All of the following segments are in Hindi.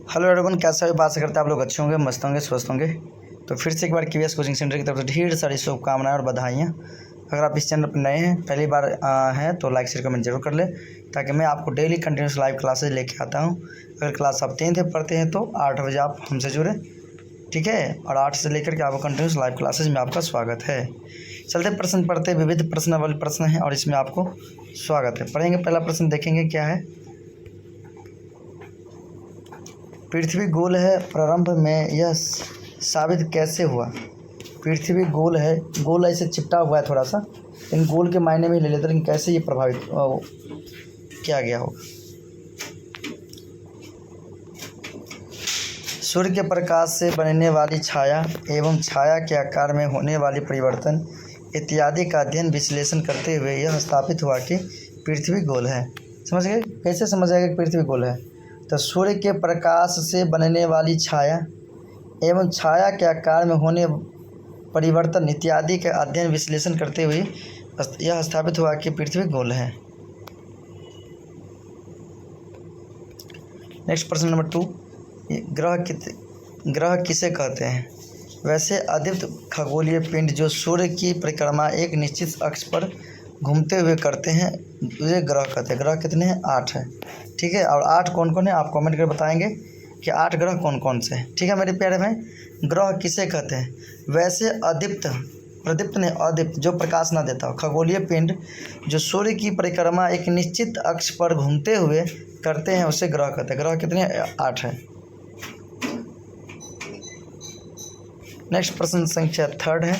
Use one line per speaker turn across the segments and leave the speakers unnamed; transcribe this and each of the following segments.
हेलो एवरीवन, कैसा है? बात से करते हैं आप लोग अच्छे होंगे, मस्त होंगे, स्वस्थ होंगे। तो फिर से एक बार केवीएस कोचिंग सेंटर की तरफ से ढेर सारी शुभकामनाएं और बधाइयाँ। अगर आप इस चैनल पर नए हैं, पहली बार हैं तो लाइक शेयर कमेंट जरूर कर ले, ताकि मैं आपको डेली कंटिन्यूस लाइव क्लासेज लेके आता हूँ। अगर क्लास आप 10th में पढ़ते हैं तो 8 बजे आप हमसे जुड़े, ठीक है। और 8 से लेकर के आपको कंटिन्यूस लाइव क्लासेज में आपका स्वागत है। चलते प्रश्न पढ़ते, विविध प्रश्नावली प्रश्न है और इसमें आपको स्वागत है। पढ़ेंगे, पहला प्रश्न देखेंगे क्या है। पृथ्वी गोल है, प्रारंभ में यह साबित कैसे हुआ? पृथ्वी गोल है, गोल ऐसे चिपटा हुआ है थोड़ा सा, लेकिन गोल के मायने में ले लेते, लेकिन कैसे ये प्रभावित किया गया होगा? सूर्य के प्रकाश से बनने वाली छाया एवं छाया के आकार में होने वाली परिवर्तन इत्यादि का अध्ययन विश्लेषण करते हुए यह स्थापित हुआ कि पृथ्वी गोल है। समझ गए? कैसे समझ आएगा कि पृथ्वी गोल है? तो सूर्य के प्रकाश से बनने वाली छाया एवं छाया के आकार में होने परिवर्तन इत्यादि का अध्ययन विश्लेषण करते हुए यह स्थापित हुआ कि पृथ्वी गोल है। नेक्स्ट प्रश्न नंबर 2, ग्रह किसे कहते हैं? वैसे अदीप्त खगोलीय पिंड जो सूर्य की परिक्रमा एक निश्चित अक्ष पर घूमते हुए करते हैं उसे ग्रह कहते हैं। ग्रह कितने हैं? 8 है, ठीक है। और 8 कौन कौन है आप कमेंट कर बताएंगे कि 8 ग्रह कौन कौन से हैं, ठीक है मेरे प्यारे भाई। ग्रह किसे कहते हैं? वैसे अदीप्त, प्रदीप्त नहीं, अदीप्त जो प्रकाश ना देता हो, खगोलीय पिंड जो सूर्य की परिक्रमा एक निश्चित अक्ष पर घूमते हुए करते हैं उसे ग्रह कहते हैं। ग्रह कितने? 8 है। नेक्स्ट प्रश्न संख्या 3 है।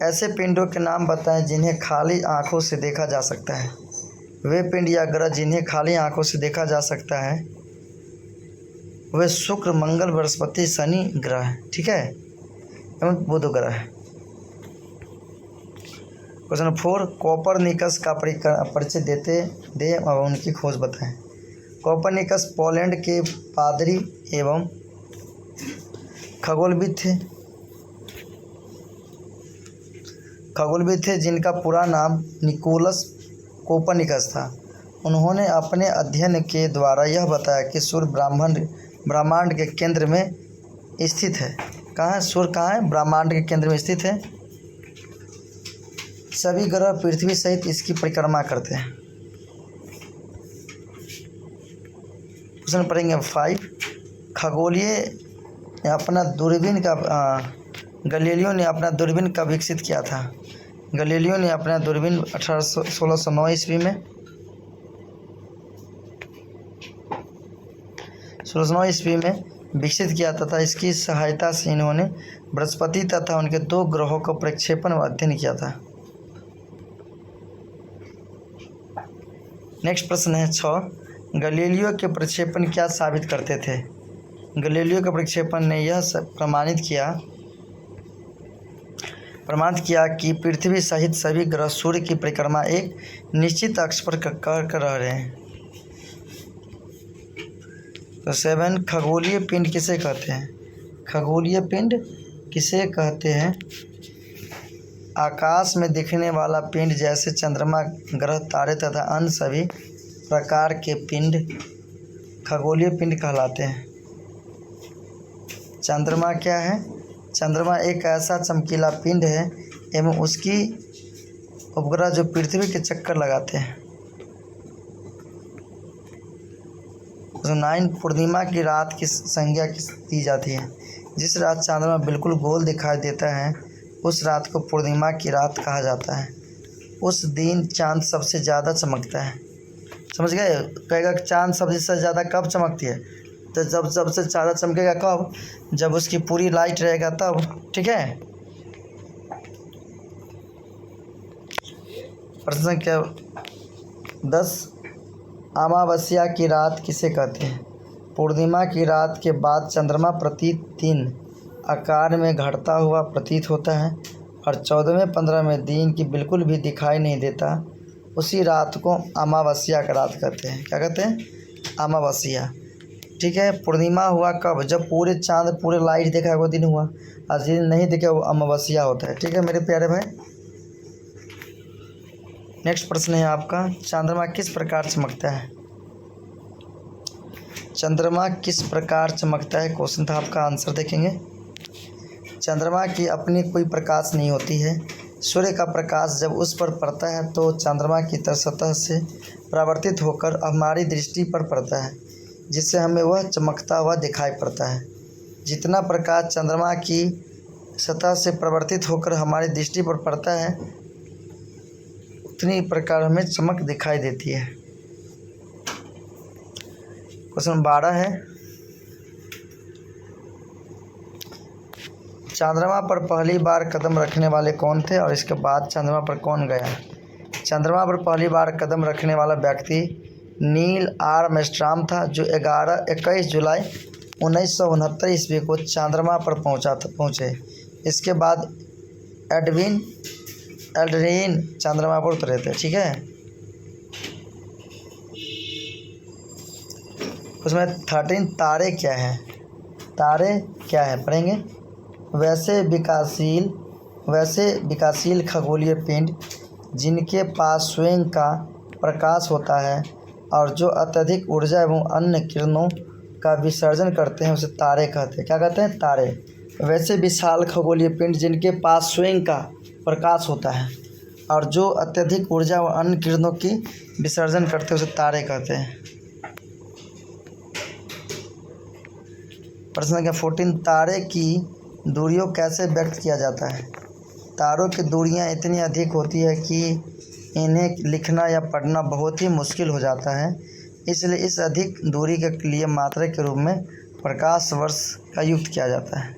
ऐसे पिंडों के नाम बताएं जिन्हें खाली आंखों से देखा जा सकता है। वे पिंड या ग्रह जिन्हें खाली आंखों से देखा जा सकता है वे शुक्र, मंगल, बृहस्पति, शनि ग्रह है, ठीक है, एवं बुध ग्रह है। क्वेश्चन 4, कोपरनिकस का परिचय दे और उनकी खोज बताएं। कोपरनिकस पोलैंड के पादरी एवं खगोलविद थे जिनका पूरा नाम निकोलस कोपरनिकस था। उन्होंने अपने अध्ययन के द्वारा यह बताया कि सूर्य ब्रह्मांड के केंद्र में स्थित है। कहाँ है सूर्य? कहाँ है? ब्रह्मांड के केंद्र में स्थित है। सभी ग्रह पृथ्वी सहित इसकी परिक्रमा करते हैं। क्वेश्चन पढ़ेंगे 5, गैलीलियो ने अपना दूरबीन कब विकसित किया था? गैलीलियो ने अपना दूरबीन 1609 ईस्वी में 1609 ईस्वी में विकसित किया तथा इसकी सहायता से इन्होंने बृहस्पति तथा उनके 2 ग्रहों का प्रक्षेपण व अध्ययन किया था। नेक्स्ट प्रश्न है 6, गैलीलियो के प्रक्षेपण क्या साबित करते थे? गैलीलियो के प्रक्षेपण ने यह प्रमाणित किया कि पृथ्वी सहित सभी ग्रह सूर्य की परिक्रमा एक निश्चित अक्ष पर कर रहे हैं। तो 7, खगोलीय पिंड किसे कहते हैं? खगोलीय पिंड किसे कहते हैं? आकाश में दिखने वाला पिंड जैसे चंद्रमा, ग्रह, तारे तथा अन्य सभी प्रकार के पिंड खगोलीय पिंड कहलाते हैं। चंद्रमा क्या है? चंद्रमा एक ऐसा चमकीला पिंड है एवं उसकी उपग्रह जो पृथ्वी के चक्कर लगाते हैं। 9, पूर्णिमा की रात की संज्ञा दी जाती है। जिस रात चंद्रमा बिल्कुल गोल दिखाई देता है उस रात को पूर्णिमा की रात कहा जाता है। उस दिन चांद सबसे ज़्यादा चमकता है। समझ गए? कहेगा चांद सबसे ज़्यादा कब चमकती है? तो जब सबसे ज़्यादा चमकेगा कब? जब उसकी पूरी लाइट रहेगा तब, ठीक है। प्रश्न संख्या 10, अमावस्या की रात किसे कहते हैं? पूर्णिमा की रात के बाद चंद्रमा प्रतिदिन आकार में घटता हुआ प्रतीत होता है और 14वें 15वें दिन की बिल्कुल भी दिखाई नहीं देता। उसी रात को अमावस्या का रात कहते हैं। क्या कहते हैं? अमावस्या, ठीक है। पूर्णिमा हुआ कब? जब पूरे चांद पूरे लाइट देखा है वो दिन हुआ, और दिन नहीं देखा वो अमावस्या होता है, ठीक है मेरे प्यारे भाई। नेक्स्ट प्रश्न है आपका, चंद्रमा किस प्रकार चमकता है? चंद्रमा किस प्रकार चमकता है, क्वेश्चन था आपका, आंसर देखेंगे। चंद्रमा की अपनी कोई प्रकाश नहीं होती है। सूर्य का प्रकाश जब उस पर पड़ता है तो चंद्रमा की सतह से परावर्तित होकर हमारी दृष्टि पर पड़ता है, जिससे हमें वह चमकता हुआ दिखाई पड़ता है। जितना प्रकाश चंद्रमा की सतह से परावर्तित होकर हमारी दृष्टि पर पड़ता है, उतनी प्रकार हमें चमक दिखाई देती है। क्वेश्चन 12 है, चंद्रमा पर पहली बार कदम रखने वाले कौन थे और इसके बाद चंद्रमा पर कौन गया? चंद्रमा पर पहली बार कदम रखने वाला व्यक्ति नील आर्मस्ट्रांग था, जो 21 जुलाई 1969 ईस्वी को चंद्रमा पर पहुंचे। इसके बाद एल्ड्रिन चंद्रमा पर उतरे थे। ठीक है, उसमें 13 तारे क्या हैं? तारे क्या है पढ़ेंगे। वैसे विकासशील खगोलीय पिंड जिनके पास स्वयं का प्रकाश होता है और जो अत्यधिक ऊर्जा एवं अन्य किरणों का विसर्जन करते हैं, उसे तारे कहते हैं। क्या कहते हैं? तारे। वैसे विशाल खगोलीय पिंड जिनके पास स्वयं का प्रकाश होता है और जो अत्यधिक ऊर्जा व अन्य किरणों की विसर्जन करते हैं, उसे तारे कहते हैं। प्रश्न संख्या 14, तारे की दूरियों कैसे व्यक्त किया जाता है? तारों की दूरियां इतनी अधिक होती है कि इन्हें लिखना या पढ़ना बहुत ही मुश्किल हो जाता है, इसलिए इस अधिक दूरी के लिए मात्रा के रूप में प्रकाश वर्ष का युक्त किया जाता है।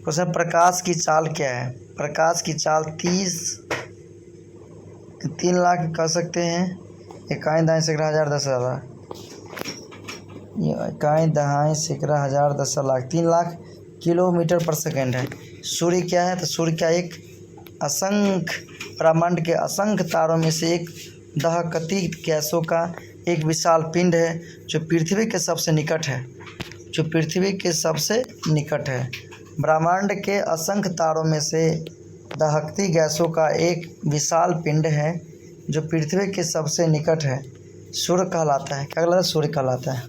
क्वेश्चन, प्रकाश की चाल क्या है? प्रकाश की चाल 3 लाख कह सकते हैं, इकाई दहाई सैकड़ा हज़ार 10,000, इकाई दहाई सैकड़ा हज़ार 10 लाख, 3 लाख किलोमीटर पर सेकेंड है। सूर्य क्या है? तो सूर्य क्या एक असंख्य ब्रह्मांड के असंख्य तारों में से एक दहकती गैसों का एक विशाल पिंड है, जो पृथ्वी के सबसे निकट है। ब्रह्मांड के असंख्य तारों में से दहकती गैसों का एक विशाल पिंड है, जो पृथ्वी के सबसे निकट है। सूर्य कहलाता है। क्या कहलाता है? सूर्य कहलाता है।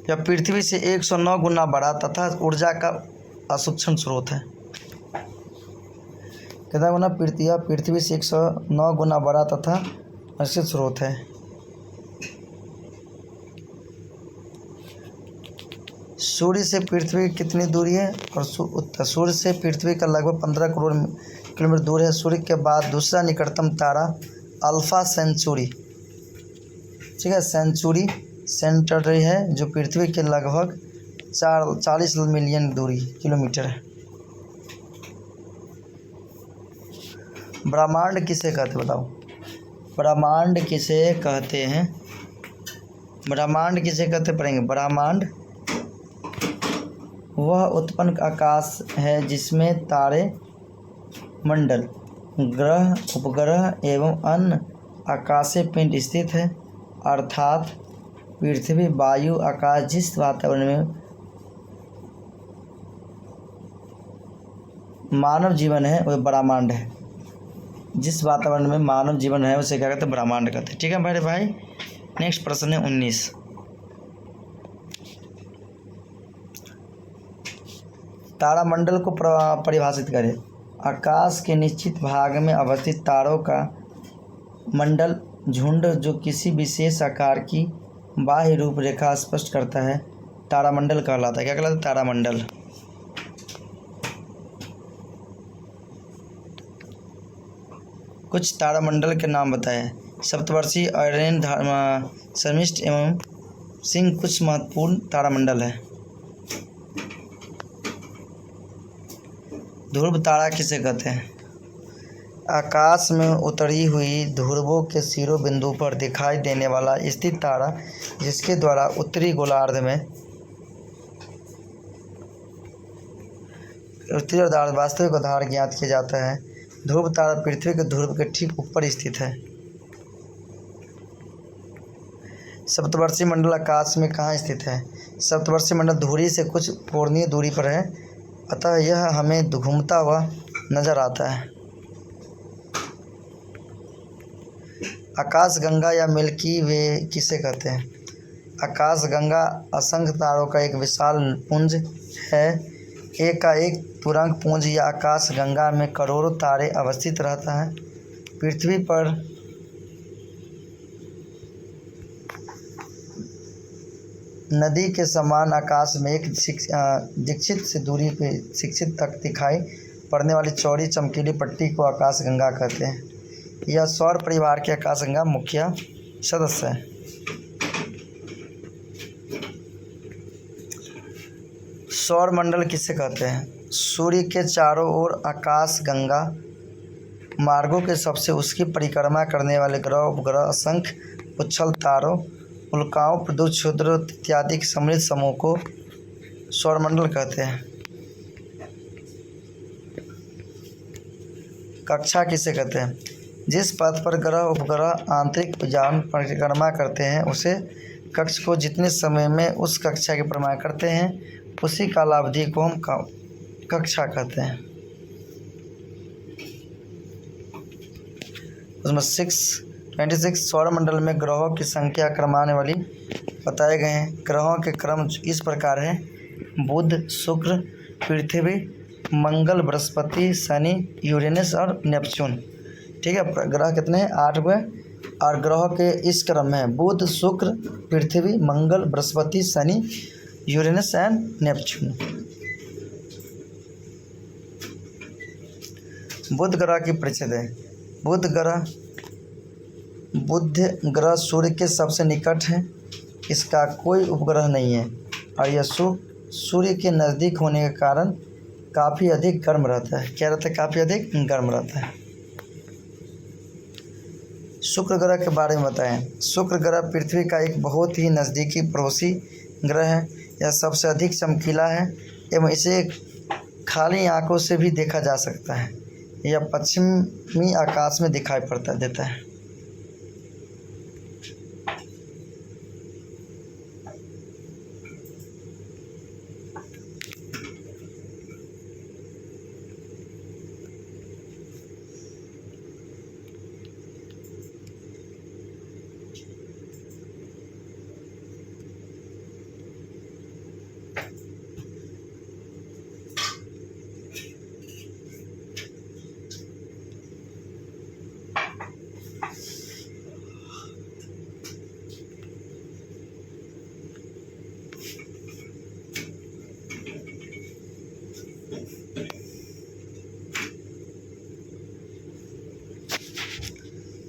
यह पृथ्वी से 109 गुना बड़ा तथा ऊर्जा का असूक्ष्म स्रोत है। कितना गुना? पृथ्वी से 109 गुना बड़ा तथा असूक्ष्म स्रोत है। सूर्य से पृथ्वी की कितनी दूरी है? और सूर्य से पृथ्वी का लगभग 15 करोड़ किलोमीटर दूर है। सूर्य के बाद दूसरा निकटतम तारा अल्फा सेंचुरी, ठीक है, सेंचुरी है, जो पृथ्वी के लगभग 40 मिलियन किलोमीटर है। ब्रह्मांड किसे कहते हैं बताओ? ब्रह्मांड किसे कहते हैं? पढ़ेंगे। ब्रह्मांड वह उत्पन्न आकाश है जिसमें तारे, मंडल, ग्रह, उपग्रह एवं अन्य आकाशीय पिंड स्थित है, अर्थात पृथ्वी, वायु, आकाश। जिस वातावरण में मानव जीवन है वह ब्रह्मांड है। जिस वातावरण में मानव जीवन है उसे क्या कहते हैं? ब्रह्मांड कहते हैं। ठीक है मेरे भाई। नेक्स्ट प्रश्न है 19। तारामंडल को परिभाषित करें। आकाश के निश्चित भाग में अवस्थित तारों का मंडल झुंड, जो किसी विशेष आकार की बाह्य रूपरेखा स्पष्ट करता है, तारामंडल कहलाता है। क्या कहलाता है? तारामंडल। कुछ तारामंडल के नाम बताएं। सप्तवर्षीय, आयरन, शर्मिष्ठ एवं सिंह कुछ महत्वपूर्ण तारामंडल है। ध्रुव तारा किसे कहते हैं? आकाश में उतरी हुई ध्रुवों के शिरोबिंदु पर दिखाई देने वाला स्थित तारा, जिसके द्वारा उत्तरी गोलार्ध में वास्तविक आधार ज्ञात किया जाता है। ध्रुव तारा पृथ्वी के ध्रुव के ठीक ऊपर स्थित है। सप्तवर्षीय मंडल आकाश में कहाँ स्थित है? सप्तवर्षीय मंडल धुरी से कुछ कोणीय दूरी पर है, अतः यह हमें घूमता हुआ नजर आता है। आकाशगंगा या मिल्की वे किसे कहते हैं? आकाशगंगा असंख्य तारों का एक विशाल पुंज है। एकाएक तुरंग पुंज या आकाशगंगा में करोड़ों तारे अवस्थित रहता है। पृथ्वी पर नदी के समान आकाश में एक दीक्षित से दूरी पे शिक्षित तक दिखाई पड़ने वाली चौड़ी चमकीली पट्टी को आकाशगंगा कहते हैं। यह सौर परिवार के आकाशगंगा मुख्य सदस्य है। सौर मंडल किसे कहते हैं? सूर्य के चारों ओर आकाशगंगा मार्गों के सबसे उसकी परिक्रमा करने वाले ग्रह उपग्रह असंख्य उच्छल तारों उल्काओं प्रदूत क्षुद्र इत्यादि सम्मिलित समूह को सौरमंडल कहते हैं। कक्षा किसे कहते हैं? जिस पथ पर ग्रह उपग्रह आंतरिक यान परिक्रमा करते हैं उसे कक्ष को जितने समय में उस कक्षा की परिक्रमा करते हैं उसी कालावधि को हम कक्षा कहते हैं। उसमें 26 सौरमंडल में ग्रहों की संख्या क्रमानुसार बताए गए हैं। ग्रहों के क्रम इस प्रकार है: बुध, शुक्र, पृथ्वी, मंगल, बृहस्पति, शनि, यूरेनस और नेपच्यून। ठीक है, ग्रह कितने हैं? 8 हुए। और ग्रहों के इस क्रम में बुध, शुक्र, पृथ्वी, मंगल, बृहस्पति, शनि, यूरेनस एंड नेपच्यून। बुध ग्रह की परिचय है। बुध ग्रह सूर्य के सबसे निकट है। इसका कोई उपग्रह नहीं है और यह सूर्य के नज़दीक होने के कारण काफ़ी अधिक गर्म रहता है। क्या रहता है? काफ़ी अधिक गर्म रहता है। शुक्र ग्रह के बारे में बताएं। शुक्र ग्रह पृथ्वी का एक बहुत ही नज़दीकी पड़ोसी ग्रह है। यह सबसे अधिक चमकीला है एवं इसे खाली आंखों से भी देखा जा सकता है। यह पश्चिमी आकाश में दिखाई देता है।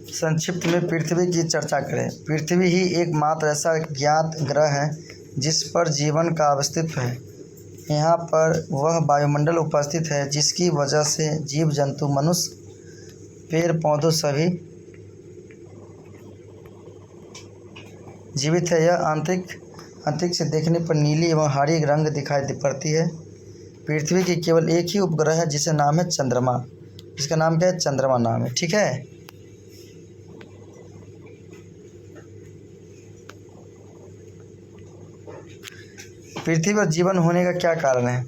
संक्षिप्त में पृथ्वी की चर्चा करें। पृथ्वी ही एकमात्र ऐसा ज्ञात ग्रह है जिस पर जीवन का अस्तित्व है। यहाँ पर वह वायुमंडल उपस्थित है जिसकी वजह से जीव जंतु, मनुष्य, पेड़ पौधों सभी जीवित है। यह अंतरिक्ष से देखने पर नीली एवं हरी रंग दिखाई पड़ती है। पृथ्वी की केवल एक ही उपग्रह है जिसका नाम है चंद्रमा। इसका नाम क्या है? चंद्रमा नाम है। ठीक है। पृथ्वी पर जीवन होने का क्या कारण है?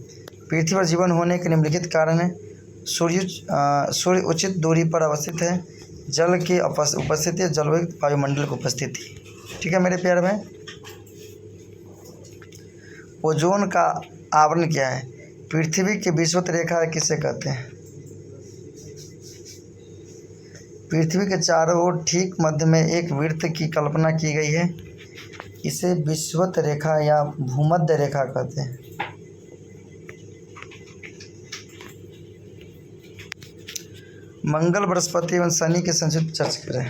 पृथ्वी पर जीवन होने के निम्नलिखित कारण है। सूर्य उचित दूरी पर अवस्थित है। जल की उपस्थिति, जलयुक्त वायुमंडल की उपस्थिति। ठीक है मेरे प्यारे में। ओजोन का आवरण क्या है? पृथ्वी की विषुवत रेखा किसे कहते हैं? पृथ्वी के चारों ओर ठीक मध्य में एक वृत्त की कल्पना की गई है। इसे विषुवत रेखा या भूमध्य रेखा कहते हैं। मंगल, बृहस्पति एवं शनि की संक्षिप्त चर्चा करें।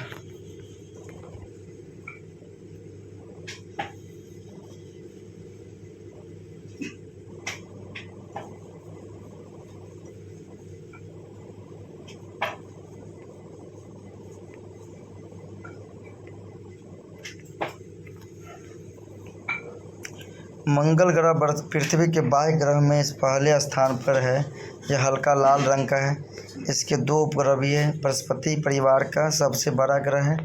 मंगल ग्रह पृथ्वी के बाह्य ग्रह में इस पहले स्थान पर है। यह हल्का लाल रंग का है। इसके 2 उपग्रह भी हैं। बृहस्पति परिवार का सबसे बड़ा ग्रह है।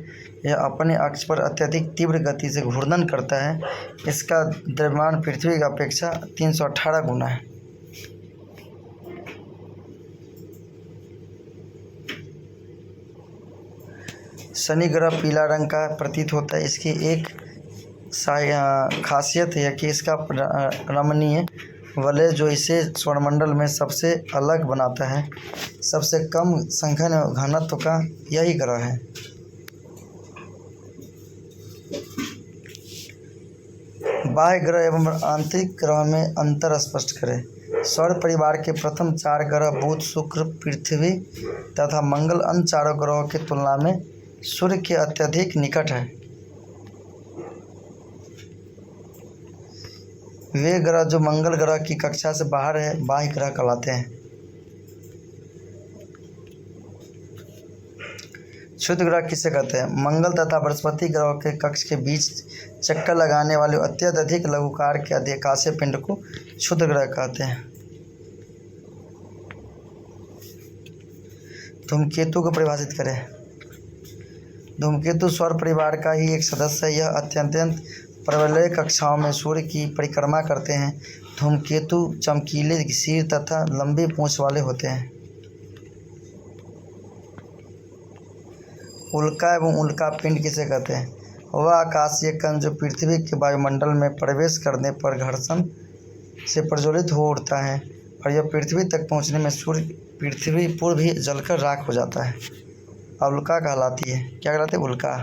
यह अपने अक्ष पर अत्यधिक तीव्र गति से घूर्णन करता है। इसका द्रव्यमान पृथ्वी की अपेक्षा 318 गुना है। शनि ग्रह पीला रंग का प्रतीत होता है। इसकी एक खासियत है कि इसका रमणीय वलय जो इसे सौरमंडल में सबसे अलग बनाता है। सबसे कम संघन घनत्व का यही ग्रह है। बाह्य ग्रह एवं आंतरिक ग्रह में अंतर स्पष्ट करें। सौर परिवार के प्रथम 4 ग्रह बुध, शुक्र, पृथ्वी तथा मंगल अन्य चारों ग्रहों की तुलना में सूर्य के अत्यधिक निकट है। वे ग्रह जो मंगल ग्रह की कक्षा से बाहर है बाह्य ग्रह कहलाते हैं। क्षुद्र ग्रह किसे कहते हैं? मंगल तथा बृहस्पति ग्रहों के कक्ष के बीच चक्कर लगाने वाले अत्यधिक लघुकार के आकाशीय पिंड को क्षुद्र ग्रह कहते हैं। धूमकेतु को परिभाषित करें। धूमकेतु सौर परिवार का ही एक सदस्य है। यह अत्यंत प्रबल कक्षाओं में सूर्य की परिक्रमा करते हैं। धूमकेतु चमकीले सिर तथा लंबी पूंछ वाले होते हैं। उल्का एवं उल्का पिंड किसे कहते हैं? वह आकाशीय कण जो पृथ्वी के वायुमंडल में प्रवेश करने पर घर्षण से प्रज्वलित हो उठता है और यह पृथ्वी तक पहुंचने में सूर्य पृथ्वी पूर्व ही जलकर राख हो जाता है। उल्का कहलाती है। क्या कहलाती है? उल्का।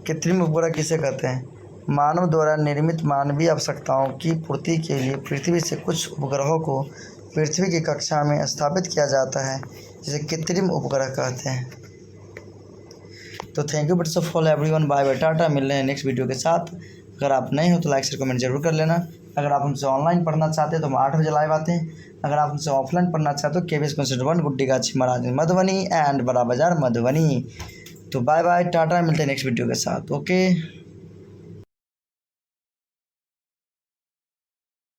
कृत्रिम उपग्रह किसे कहते हैं? मानव द्वारा निर्मित मानवीय आवश्यकताओं की पूर्ति के लिए पृथ्वी से कुछ उपग्रहों को पृथ्वी की कक्षा में स्थापित किया जाता है, जिसे कृत्रिम उपग्रह कहते हैं। तो थैंक यू बट्स for everyone. Bye bye, tata. मिल रहे हैं नेक्स्ट वीडियो के साथ। अगर आप नए हो तो लाइक शेयर कमेंट जरूर कर लेना। अगर आप हमसे ऑनलाइन पढ़ना चाहते हैं तो हम 8 बजे लाइव आते हैं। अगर आप हमसे ऑफलाइन पढ़ना चाहते हो KVS कॉन्सेंट 1 गुड्डीगाछी महाराज मधुबनी एंड बड़ा बाजार मधुबनी। तो बाय बाय, टाटा। मिलते हैं नेक्स्ट वीडियो के साथ। ओके।